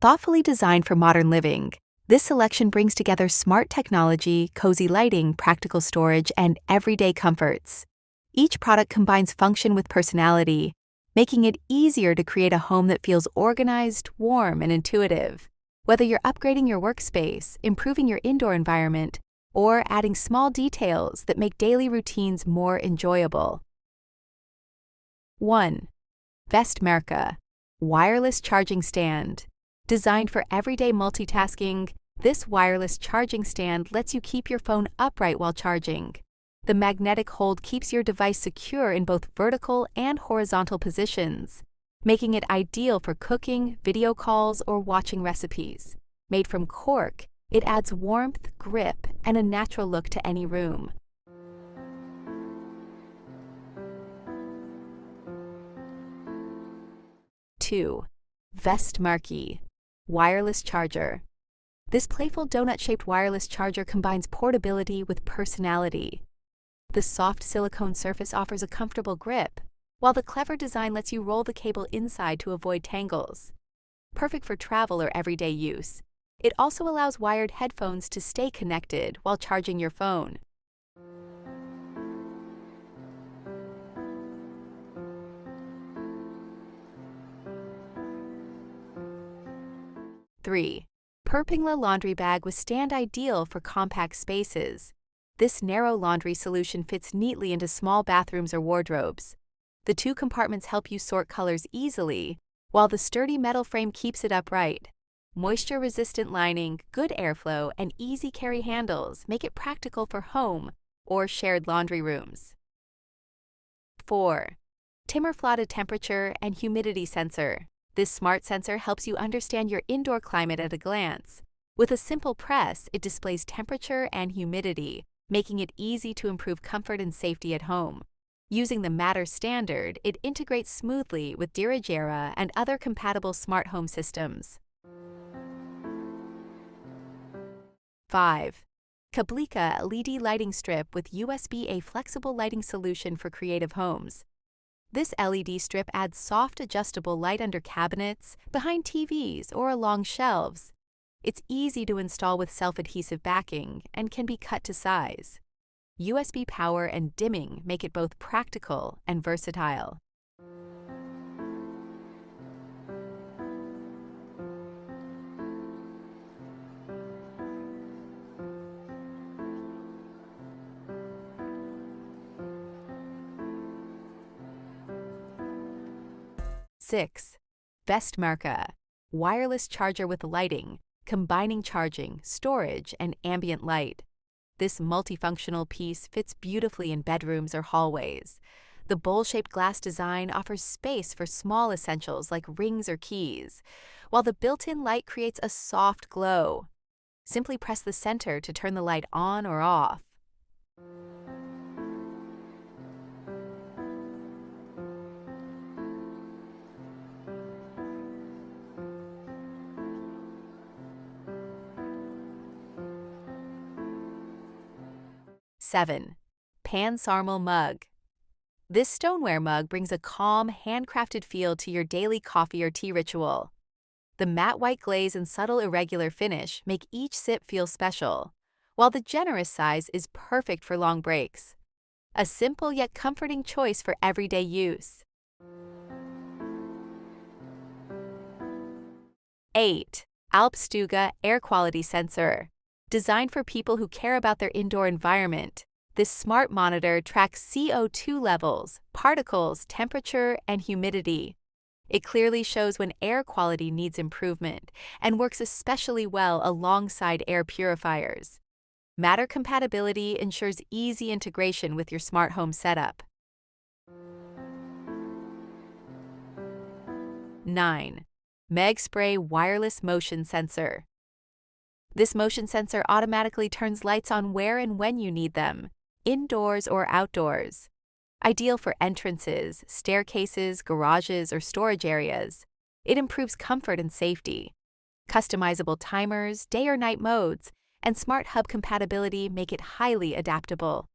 Thoughtfully designed for modern living, this selection brings together smart technology, cozy lighting, practical storage, and everyday comforts. Each product combines function with personality, making it easier to create a home that feels organized, warm, and intuitive. Whether you're upgrading your workspace, improving your indoor environment, or adding small details that make daily routines more enjoyable. 1. VÄSTMÄRKE Wireless Charging Stand. Designed for everyday multitasking, this wireless charging stand lets you keep your phone upright while charging. The magnetic hold keeps your device secure in both vertical and horizontal positions, making it ideal for cooking, video calls, or watching recipes. Made from cork, it adds warmth, grip, and a natural look to any room. 2. VÄSTMÄRKE Wireless Charger. This playful donut-shaped wireless charger combines portability with personality. The soft silicone surface offers a comfortable grip, while the clever design lets you roll the cable inside to avoid tangles. Perfect for travel or everyday use, it also allows wired headphones to stay connected while charging your phone. 3. PURRPINGLA Laundry Bag with Stand ideal for compact spaces. This narrow laundry solution fits neatly into small bathrooms or wardrobes. The two compartments help you sort colors easily, while the sturdy metal frame keeps it upright. Moisture-resistant lining, good airflow, and easy carry handles make it practical for home or shared laundry rooms. 4. TIMMERFLOTTE Temperature and Humidity Sensor. This smart sensor helps you understand your indoor climate at a glance. With a simple press, it displays temperature and humidity, making it easy to improve comfort and safety at home. Using the Matter standard, it integrates smoothly with Decorative and other compatible smart home systems. 5. KABBLEKA LED Lighting Strip with USB-A flexible lighting solution for creative homes. This LED strip adds soft adjustable light under cabinets, behind TVs, or along shelves. It's easy to install with self-adhesive backing and can be cut to size. USB power and dimming make it both practical and versatile. 6. VÄSTMÄRKE Wireless Charger with Lighting, combining charging, storage, and ambient light. This multifunctional piece fits beautifully in bedrooms or hallways. The bowl-shaped glass design offers space for small essentials like rings or keys, while the built-in light creates a soft glow. Simply press the center to turn the light on or off. 7. PANSARMAL Mug. This stoneware mug brings a calm, handcrafted feel to your daily coffee or tea ritual. The matte white glaze and subtle irregular finish make each sip feel special, while the generous size is perfect for long breaks. A simple yet comforting choice for everyday use. 8. ALPSTUGA Air Quality Sensor. Designed for people who care about their indoor environment, this smart monitor tracks CO2 levels, particles, temperature, and humidity. It clearly shows when air quality needs improvement and works especially well alongside air purifiers. Matter compatibility ensures easy integration with your smart home setup. 9. MYGGSPRAY Wireless Motion Sensor. This motion sensor automatically turns lights on where and when you need them, indoors or outdoors. Ideal for entrances, staircases, garages, or storage areas, it improves comfort and safety. Customizable timers, day or night modes, and smart hub compatibility make it highly adaptable.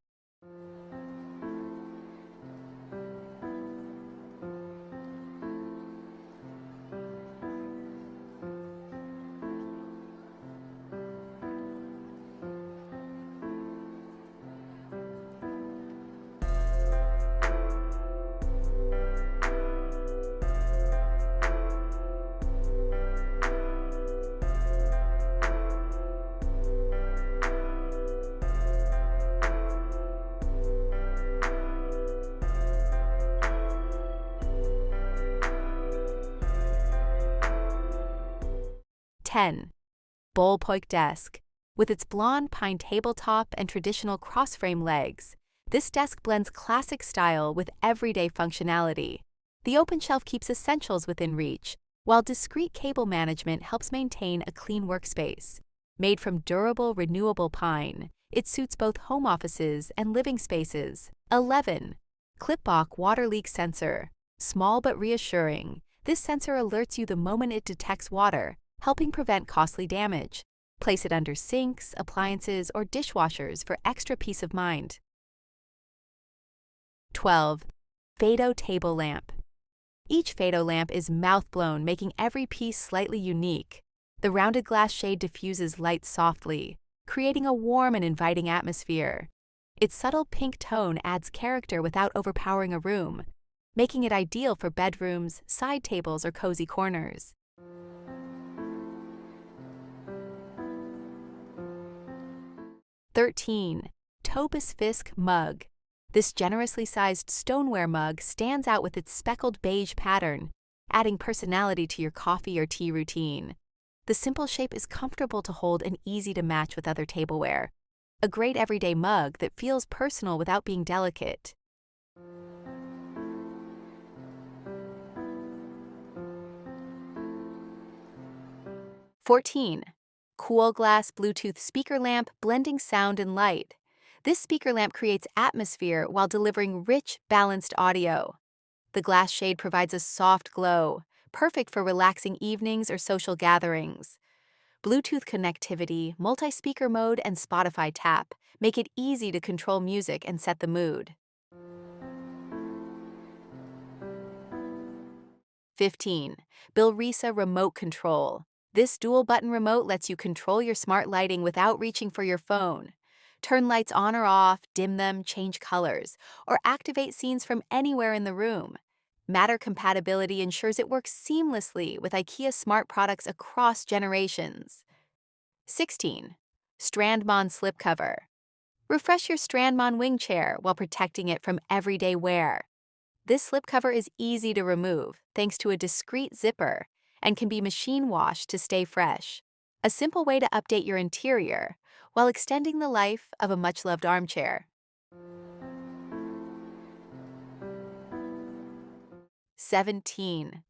10. BOLLPOJKE desk. With its blonde pine tabletop and traditional cross-frame legs, this desk blends classic style with everyday functionality. The open shelf keeps essentials within reach, while discreet cable management helps maintain a clean workspace. Made from durable, renewable pine, it suits both home offices and living spaces. 11. KLIPPBOK water leak sensor. Small but reassuring, this sensor alerts you the moment it detects water, helping prevent costly damage. Place it under sinks, appliances, or dishwashers for extra peace of mind. 12. FADO table lamp. Each FADO lamp is mouth-blown, making every piece slightly unique. The rounded glass shade diffuses light softly, creating a warm and inviting atmosphere. Its subtle pink tone adds character without overpowering a room, making it ideal for bedrooms, side tables, or cozy corners. 13. TOBISFISK mug. This generously sized stoneware mug stands out with its speckled beige pattern, adding personality to your coffee or tea routine. The simple shape is comfortable to hold and easy to match with other tableware. A great everyday mug that feels personal without being delicate. 14. KULGLASS Bluetooth speaker lamp blending sound and light. This speaker lamp creates atmosphere while delivering rich, balanced audio. The glass shade provides a soft glow, perfect for relaxing evenings or social gatherings. Bluetooth connectivity, multi-speaker mode, and Spotify tap make it easy to control music and set the mood. 15. BILRESA remote control. This dual-button remote lets you control your smart lighting without reaching for your phone. Turn lights on or off, dim them, change colors, or activate scenes from anywhere in the room. Matter compatibility ensures it works seamlessly with IKEA smart products across generations. 16. STRANDMON slipcover. Refresh your STRANDMON wing chair while protecting it from everyday wear. This slipcover is easy to remove thanks to a discreet zipper and can be machine washed to stay fresh. A simple way to update your interior while extending the life of a much-loved armchair. 17.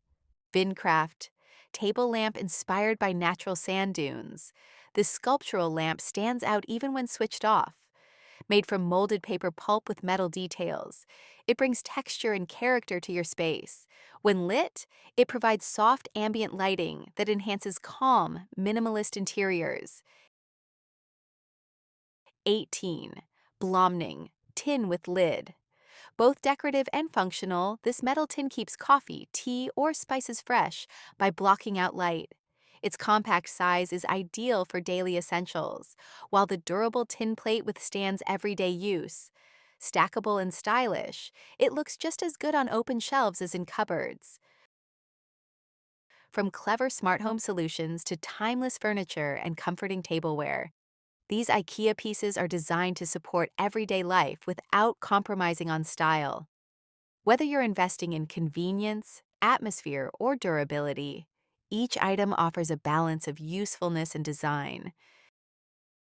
VINDKRAFT table lamp inspired by natural sand dunes. This sculptural lamp stands out even when switched off. Made from molded paper pulp with metal details, it brings texture and character to your space. When lit, it provides soft ambient lighting that enhances calm, minimalist interiors. 18. Blomning tin with lid. Both decorative and functional, this metal tin keeps coffee, tea, or spices fresh by blocking out light. Its compact size is ideal for daily essentials, while the durable tin plate withstands everyday use. Stackable and stylish, it looks just as good on open shelves as in cupboards. From clever smart home solutions to timeless furniture and comforting tableware, these IKEA pieces are designed to support everyday life without compromising on style. Whether you're investing in convenience, atmosphere, or durability, each item offers a balance of usefulness and design,